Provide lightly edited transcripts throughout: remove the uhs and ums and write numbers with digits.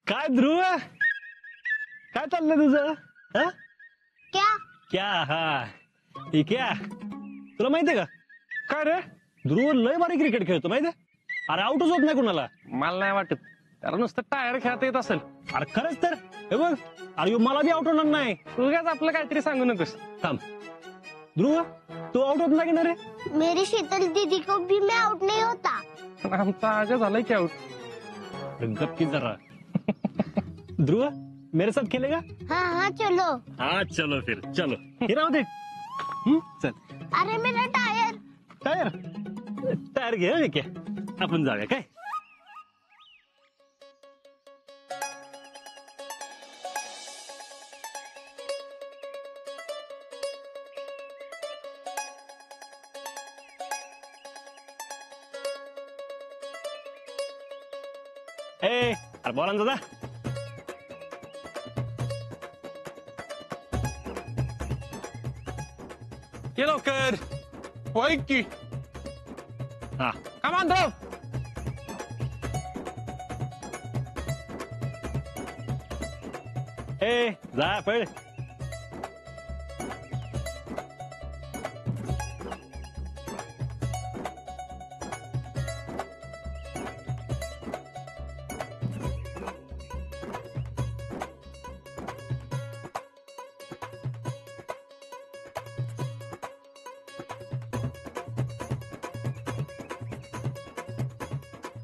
काय ध्रुव, काय चाललंय तुझं? क्या क्या हा हे क्या तुला माहितीये का? काय रे ध्रुव लय भारी क्रिकेट खेळतो माहितीये. अरे आउटच होत नाही कुणाला. मला नाही वाटत, त्याला नुसतं टायर खेळता येत असेल. अरे खरंच तर हे बघ, अरे ह्यो मला बी आउट होणार नाही. उगाच आपलं काहीतरी सांगू नकोस. थांब ध्रुव, तू आउट होत नाही ना रे? मेरी शीतल दीदी को भी मैं आउट नहीं होता. आमचा आजा झालाय की आउट. गप की जरा. ध्रुव मेरे साथ खेलेगा? हाँ हाँ चलो. हाँ चलो फिर चलो. हे राहू दे. चल. अरे मेरा टायर. टायर टायर घे हं, क्या आपण जाऊया काय. ए अरे बोला ना दादा. ये लवकर. होय की. हा कमान ध्रुव. ए जा पळ.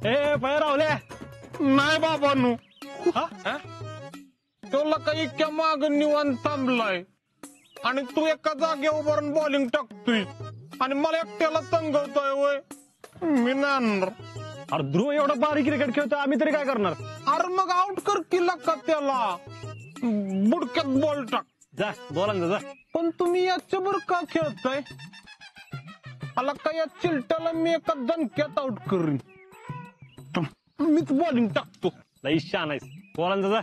ए पळ राहुल्या. नाही बाबांनो, हा तुला काही इतक्या माग निवांत थांबलाय आणि तू एका जागेवर उभारून बॉलिंग टाकतोय आणि मला एकट्याला तंगवतोय. वय मी नाही आणणार. अरे ध्रुव एवढा भारी क्रिकेट खेळतो, आम्ही तरी काय करणार? अरे मग आउट कर की का त्याला. बुडक्यात बॉल टाक. जा बोला ना जा. पण तुम्ही याच्यावर का खेळताय? मला का या चिलट्याला मी एका दणक्यात आउट करीन. मीच बॉलिंग टाकतो. लई शान आहेस. बोला ना जा.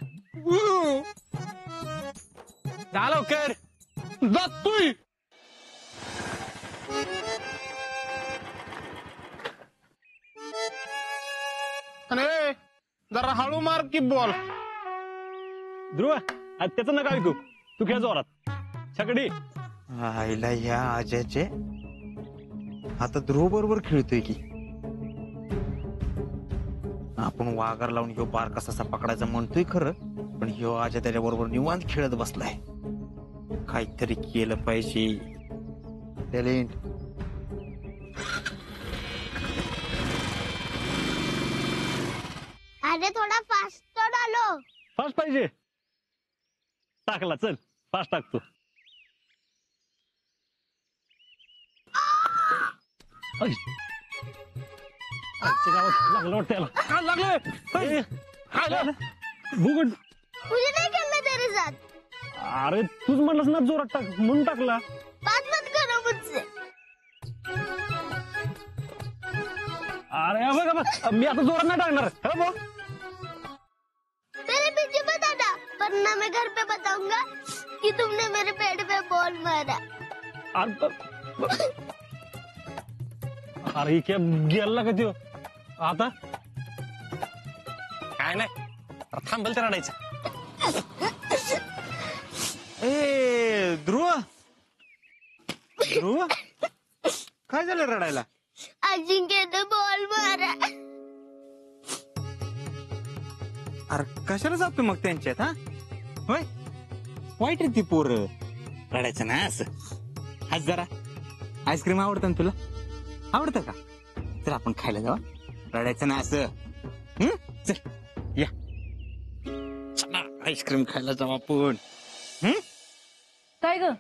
जा लवकर. जातोय. अरे जरा हळू मार की बॉल. ध्रुव आज त्याचं नका ऐकू, तू खेळ जोरात. छकडी. आईला या अजयचे आता ध्रुव बरोबर खेळतोय की. आपण वाघर लावून ह्यो बार कसा पकडायचा म्हणतोय खरं, पण ह्यो अजय त्याच्या बरोबर निवांत खेळत बसलाय. काहीतरी केलं पाहिजे. टॅलेंट. अरे थोड़ा फास्ट तो डालो. फास्ट पाहिजे. टाकला चल, फास्ट टाकतो. ऐ. आजच्या गावात लागलं वाटतं त्याला. काय लागले? ए, काय झालं? भुगड. मुझे नहीं खेलना तेरे साथ. अरे तूच म्हणलास ना जोरात टाक म्हणून टाकला. बात मत करो मुझसे. अरे बघ बघ, मी आता जोरात नाही टाकणार. हे बघ. मेरे पीछे मत आना, वरना मैं घर पे बताऊंगा कि तुमने मेरे पेट पे बॉल मारा. अरे क्या गेला का त्यो आता. काय नाही, थांबल तर रडायचं. ए ध्रुव, ध्रुव काय झालं रडायला? अजिंक्यने बॉल मारा. अरे कशाला जातो मग त्यांच्यात? हा होय, वाईट आहे ती पोरं. रडायचं ना असं. आज जरा आईस्क्रीम आवडतं ना तुला? आवडतं का? तर आपण खायला जाऊ. रडायचं ना असं. चल या, चला आईस्क्रीम खायला जाऊ आपण. काय ग,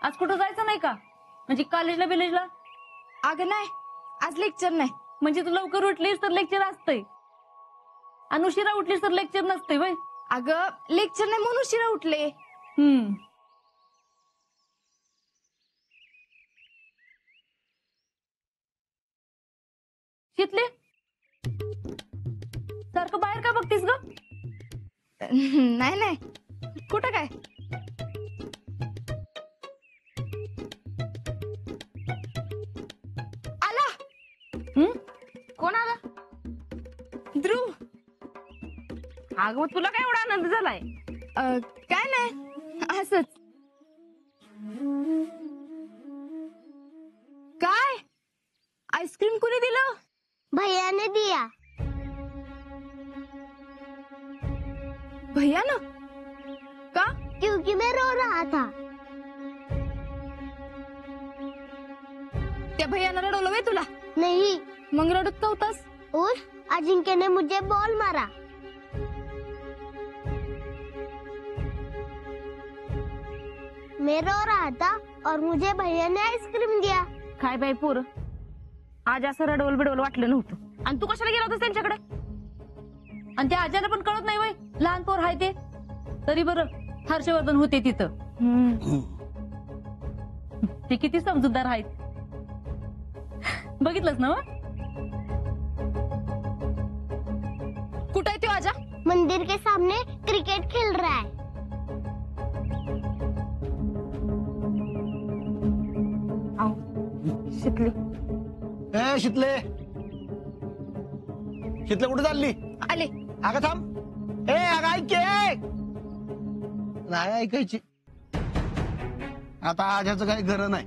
आज कुठं जायचं नाही का? म्हणजे कॉलेजला बिलेजला? अगं नाही, आज लेक्चर नाही. म्हणजे तू लवकर उठलीस तर लेक्चर असतंय आणि उशिरा उठलीस तर लेक्चर नसते वय. अगं लेक्चर नाही म्हणून उशिरा उठले. शितले, सारखं बाहेर का बघतीस ग? नाही नाही, कुठं काय. आला. कोण आला? ध्रुव. अगं मग तुला काय एवढा आनंद झालाय? काय नाही असंच. काय आईस्क्रीम कुणी दिलं? भैया ने दिया. भैया ना का? क्योंकि मैं रो रहा था. त्या भैयानं रडवलं वे तुला? नहीं, मग रडत का होतास? उस अजिंक्य ने मुझे बॉल मारा. मैं रो रहा था और मुझे भैया ने आइसक्रीम दिया. काय बाई पोर, आज असं रडवल बिडवल वाटलं नव्हतं. आणि तू कशाला गेला होतास त्यांच्याकडे? आणि त्या आज्याला पण कळत नाही वय लहान पोर हाय ते. तरी बरं हर्षवर्धन होते तिथं. ते किती समजूतदार आहेत बघितलंस ना? कुठं आहे तो आजा? मंदिर के सामने क्रिकेट खेल रहा है. शिकली ए शितले, शितले कुठे चालली? आले. अगं थांब. ए अगं ऐक की. नाही ऐकायची. आता आज्याचं काही खरं नाही.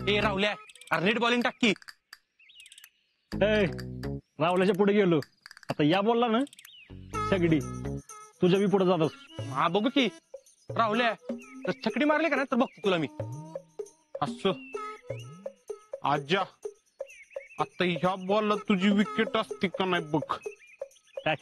ए राहुल्या, अरे नीट बॉलिंग टाक की. रावल्याच्या पुढे गेलो. आता या बोलला ना सगडी तुझ्या बी पुढे जातोस. हा बघू की. राहुल्या तर छकडी मारली का नाही तर बघतो तुला मी. असं आज्या, आता ह्या बॉलला तुझी विकेट असते का नाही बघ. काय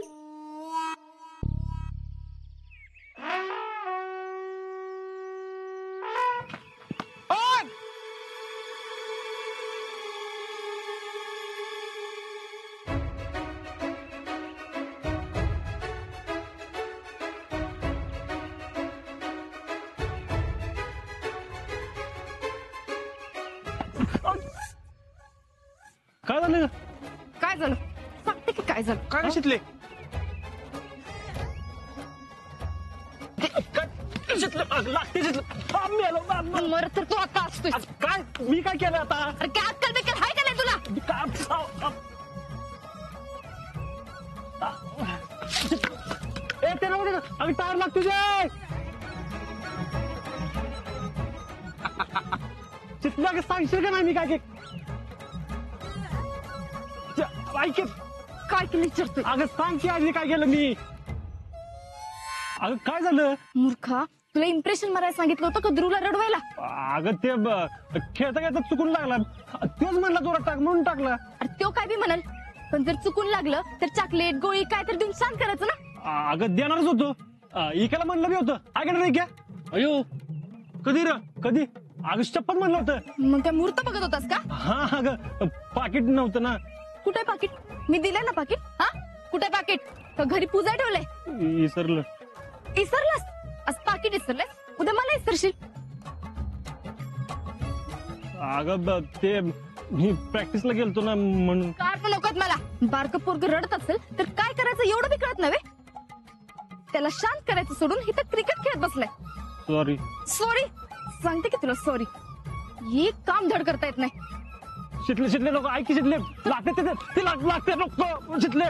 काय झालं? काय झालं सांगते की काय झालं. काय शितले? लागते मर तर तू आता असतोय. काय मी काय केलं आता? अरे काय अक्कल बिक्कल हाय का नाही तुला? ते राहू दे ना. अगं टायर लागते जे. चितल्या सांगशील का नाही मी काय ऐक. काय केलं विचारतोय? अगं सांग की आजी काय केलं मी. अगं काय झालं? मूर्खा, तुला इम्प्रेशन मारायला सांगितलं होतं का ध्रुवला रडवायला? अगं ते खेळता खेळता चुकून लागला. तेच म्हणला जोरात टाक म्हणून टाकला. अरे तो काय बी म्हणाल, पण जर चुकून लागलं तर चॉकलेट गोळी काय तर देऊन शांत करायचं ना. अगं देणारच होतो. इकायला म्हणलं बी होतं. काय करणार इक्या? अयो कधी र कधी? अगं शपथ म्हणलं होतं. मग त्या मूर्त बघत होतास का? हा अगं पाकिट नव्हतं ना. कुठे पाकिट? मी दिलंय ना पाकिट. हा कुठे पाकिट? तर घरी पूजा ठेवलंय. विसरलं. इसरलास? आज पाकिट इसरलंय, उद्या मला इसरशील. अगं ते मी प्रॅक्टिसला गेलतो ना म्हणून. काय पण नकोत मला. बारकं पोरग रडत असेल तर काय करायचं एवढं बी कळत नव्हे. त्याला शांत करायचं सोडून इथं क्रिकेट खेळत बसलाय. सॉरी. सॉरी सांगते की तुला सॉरी. एक काम धड करता येत नाही. शितले शितले लोक ऐक की शितले लागते ते लागते लोक शितले.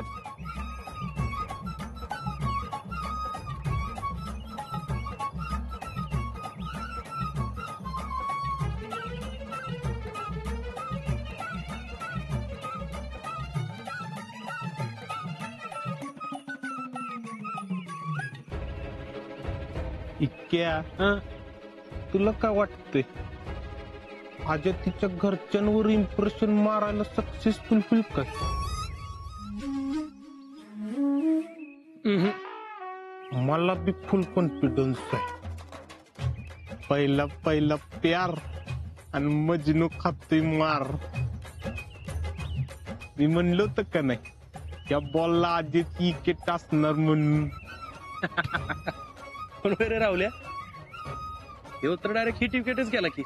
इतक्या तुला काय वाटतंय? आज्या तिच्या घरच्यांवर इम्प्रेशन मारायला सक्सेसफुल होईल काय? मला बी फुल कॉन्फिडन्स आहे. पहिला प्यार आणि मजनू खातोय मार. मी म्हणलं होतं का नाही या बॉलला आजीची विकेट असणार म्हणून. पण रे राहुल्या, हे तर डायरेक्ट हिट विकेटच गेला की.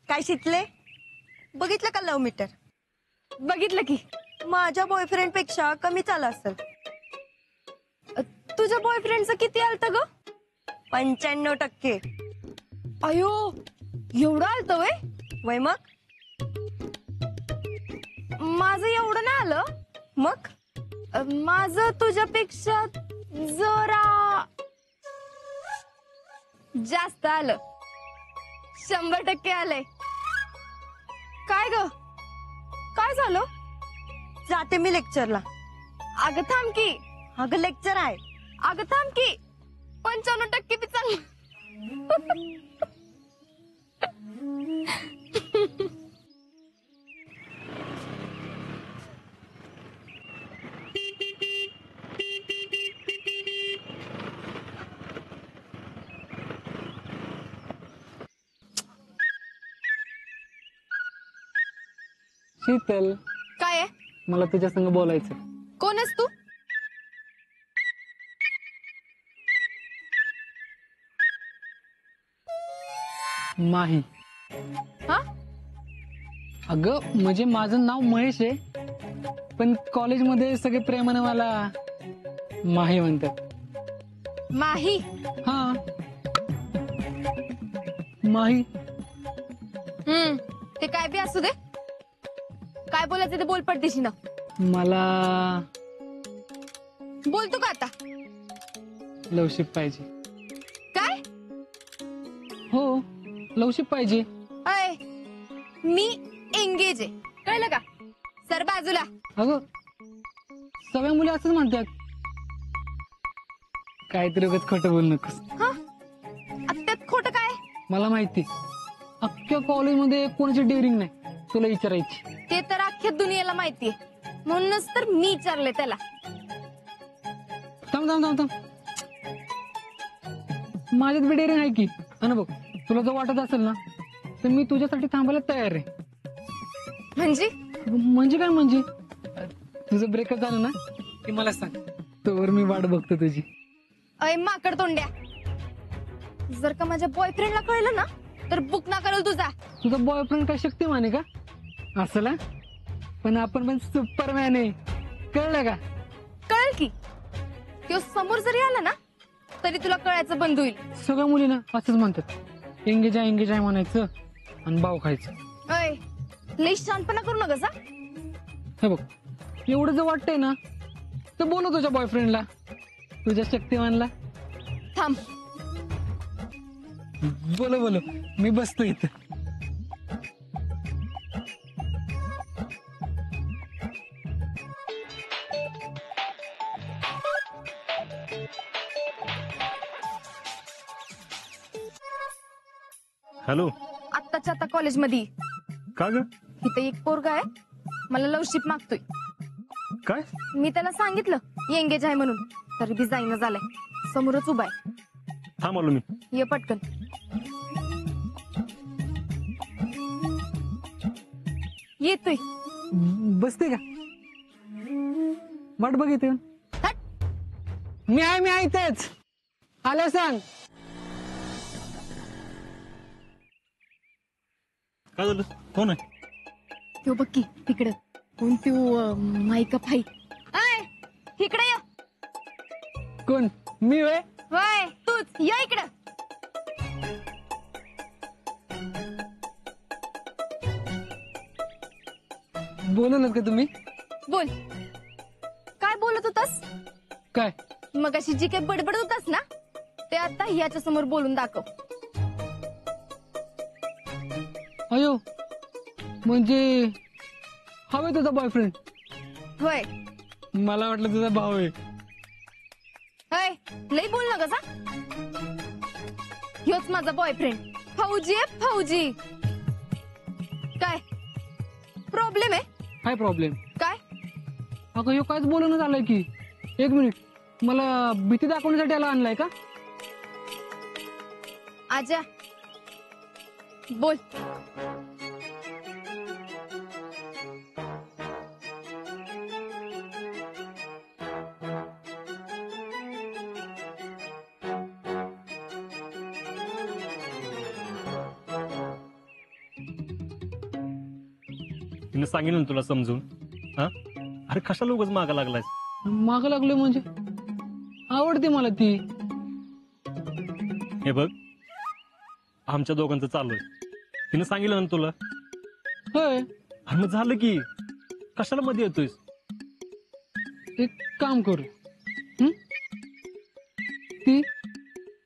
काय शितले, बघितलं का लव्ह मीटर? बघितलं की. माझ्या बॉयफ्रेंड पेक्षा कमीच आलं असेल. तुझ्या बॉयफ्रेंडचं किती आलतं ग? 95%. अयो, एवढं आलतं वय? वय मग माझं एवढं नाही आलं. मग माझं तुझ्यापेक्षा जरा जास्त आलं. 100% आलंय. काय ग, काय झालं? जाते मी लेक्चरला. अगं थांब की. अगं लेक्चर आहे. अगं थांब की. 95% बी चांगलं. शीतल, काय आहे? मला तुझ्या संग बोलायचं. कोण आहेस तू? माही. हा? अगं म्हणजे माझं नाव महेश आहे, पण कॉलेजमध्ये सगळे प्रेमाने मला माही म्हणतात. माही. हा, माही. ते काय बी असू दे. काय बोलायचं ते बोल पडदेशी ना. मला बोलतो का आता? लवशिप पाहिजे. काय? हो, लवशिप पाहिजे. अय, मी एंगेज आहे, कळलं का? सर बाजूला. अगं सगळ्या मुली असंच म्हणतात. काहीतरी उगाच खोटं बोलू नकोस. हा, त्यात खोटं काय? मला माहिती, अख्ख्या कॉलेजमध्ये कोणाची डेअरिंग नाही तुला विचारायची. ते तर अख्ख्या दुनियेला माहितीये, म्हणूनच तर मी विचारले त्याला. थांब थांब थांब थांब, माझ्यात बी डेअरिंग आहे की. आणि बघ, तुला जर वाटत असेल ना तर मी तुझ्यासाठी थांबायला तयार आहे. म्हणजे म्हणजे काय म्हणजे? तुझं ब्रेकअप झालं ना की मला सांग, तोवर मी वाट बघतो तुझी. अय माकड तोंड्या, जर का माझ्या बॉयफ्रेंडला कळलं ना तर बुक ना करेल तुझा. तुझा बॉयफ्रेंड काय शक्तिमान आहे का? असला पण आपण पण सुपरमॅन आहे, कळलं का? कळेल की. तो समोर जरी आला ना तरी तुला कळायचं बंद होईल. सगळ्या मुलीना असंच म्हणतात, एंगेज आहे म्हणायचं आणि भाव खायचं. अय, लई शांतपणा करू नका. हे बघ, एवढं जर वाटतंय ना तर बोलव तुझ्या बॉयफ्रेंडला, तुझ्या शक्तिमानला. थांब. बोलो मी बसतो इथं. हॅलो. आत्ताच्या आता कॉलेजमध्ये का ग? इथे एक पोरगा आहे, मला लवशिप मागतोय. काय? मी त्याला सांगितलं एंगेज आहे म्हणून, तरी बी जाईना झालाय. समोरच उभा आहे. थांब आलो मी. ये पटकन. येतोय. बसते का? वाट बघ इथे. मी आहे इथेच. आल्या सांग. काय झालं? कोण आहे? तो बघ की तिकडं. कोण तो? मायकअप आहे. अय, इकडे ये. कोण? मी वे? वय तूच, या इकडं. बोलवलं का तुम्ही? बोल. काय बोलत होतास? काय? मगाशी जी काही बडबड होतास ना ते आता ह्याच्या समोर बोलून दाखव. अयो, म्हणजे हवे तुझा बॉयफ्रेंड? होय. मला वाटलं तुझा भाऊ आहे. होय, लई बोल नका जा. ह्योच माझा बॉयफ्रेंड, फौजी आहे फौजी. काय प्रॉब्लेम आहे? काय प्रॉब्लेम? काय? अगं ह्यो कायच बोलून झालंय की. एक मिनिट, मला भीती दाखवण्यासाठी याला आणलाय का? आजा बोल. तिने सांगितलं ना तुला समजून. हा अरे कशाला उगाच मागा लागलायस? मागं लागलोय म्हणजे आवडते मला ती. हे बघ आमच्या दोघांचं चालू आहे. तिने सांगितलं ना तुला. होय, अरे मग झालं की कशाला मध्ये येतोयस? एक काम करू. हं? ती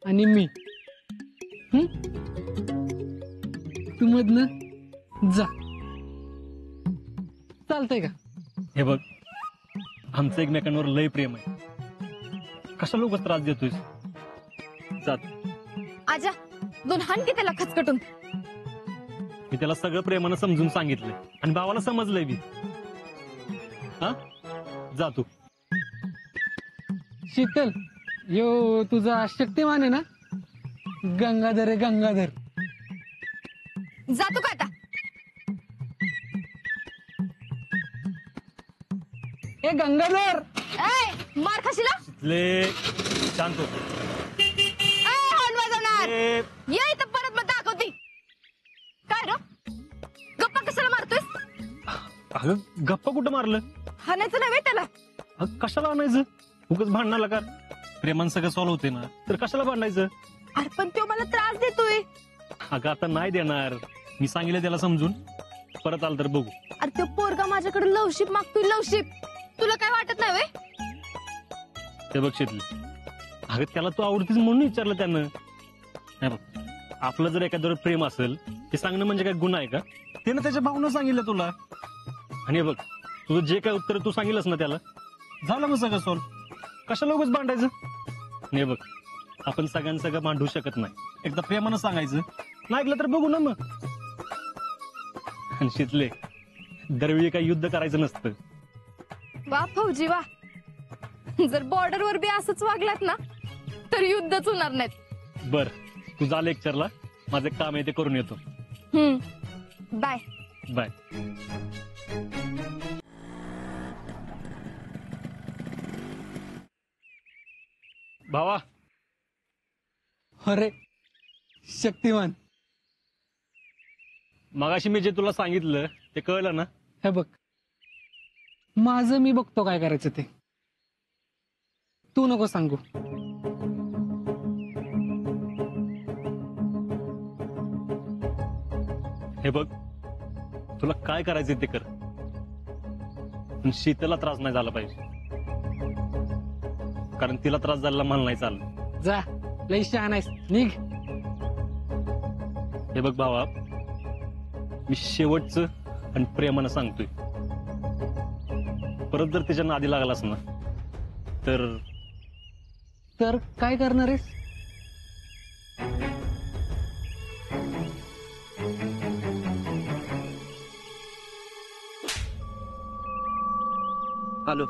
आणि मी. हं? तू मधनं जा. चालतंय का? हे बघ आमचं एकमेकांवर लय प्रेम आहे. कशाला उगाच त्रास देतोयस? जात. आजा 2 हाण की त्याला खचकटून. मी त्याला सगळं प्रेमानं समजून सांगितलंय आणि भावाला समजलंय बी. हा जा तू. शीतल, यो तुझा शक्तिमान आहे ना? गंगाधर आहे गंगाधर. जातो का आता? ए गंगाधर, ए मार खाशीला. ले शांत हो. ए हॉर्न वाजवणार. ए, ये इथं परत मग दाखवती. काय रे गप्पा कशाला मारतोयस? अगं गप्पा कुठं मारलं? हाणायचं नव्हे त्याला. अगं कशाला आणायचं? उगाच भांडणाला का? प्रेमान सगळं सॉल्व होते ना, तर कशाला भांडायचं? अरे पण तो मला त्रास देतोय. अगं आता नाही देणार. मी सांगितलं त्याला समजून. परत आलं तर बघू. अरे तो पोरगा माझ्याकडे लवशिप मागतोय लवशिप. तुला काय वाटत नाही व्हय? ते बघ शितली, अगं त्याला तू आवडतीस म्हणून विचारलं त्यानं. हे बघ आपलं जर एखाद्यावर प्रेम असेल हे सांगणं म्हणजे काय गुन्हा आहे का? त्यानं त्याच्या भावना सांगितलं तुला. आणि हे बघ तुझं जे काय उत्तर तू सांगितलंस ना त्याला, झालं मग सगळं सॉल्व. कशाला उगाच भांडायचं? हे बघ आपण सगळ्यांसगळं भांडू शकत नाही. एकदा प्रेमानं सांगायचं, नाही ऐकलं तर बघू ना मग. आणि शितले दरवेळी काही युद्ध करायचं नसतं. वा फौजी वा. जर बॉर्डरवर बी असंच वागलात ना तर युद्धच होणार नाहीत. बर तू जा लेक्चरला. माझं एक काम आहे ते करून येतो. बाय. बाय. भावा अरे शक्तिमान, मगाशी मी जे तुला सांगितलं ते कळलं ना? हे बघ माझं मी बघतो काय करायचं ते. तू नको सांगू. हे बघ तुला काय करायचं ते कर, पण शीतला त्रास नाही झाला पाहिजे. कारण तिला त्रास झाला मला नाही चाललं. जा, लय शहाणा आहेस, निघ. हे बघ भावा, मी शेवटचं आणि प्रेमानं सांगतोय, परत जर तिच्या नादी लागलास ना तर काय करणार आहेस? आलो.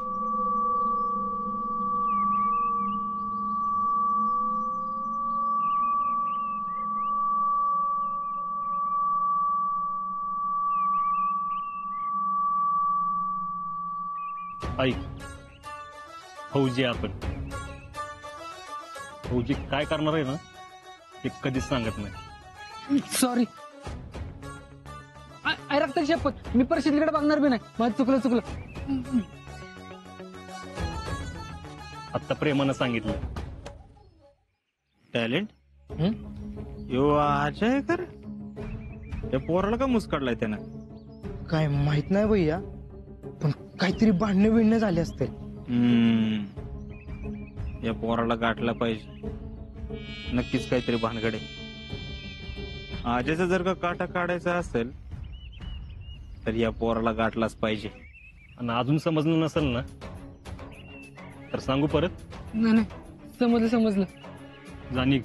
ऐक फौजी, आपण फौजी काय करणार आहे ना ते कधीच सांगत नाही. सॉरी. रक्ताची शपथ, मी परिस्थितीकडे बघणार बी नाही. माझं चुकलं. आता प्रेमानं सांगितलं. टॅलेंट यो अजय कर. या पोराला का मुस्काडलाय त्यानं? काय माहित नाही भैया, पण काहीतरी भांडणं बिडणं झाले असते. या पोराला गाठला पाहिजे. नक्कीच काहीतरी भानगड आहे. आजचा जर का काटा काढायचा असेल तर या पोराला गाठलाच पाहिजे. आणि अजून समजलं नसेल ना तर सांगू परत? नाही समजलं. जा निघ.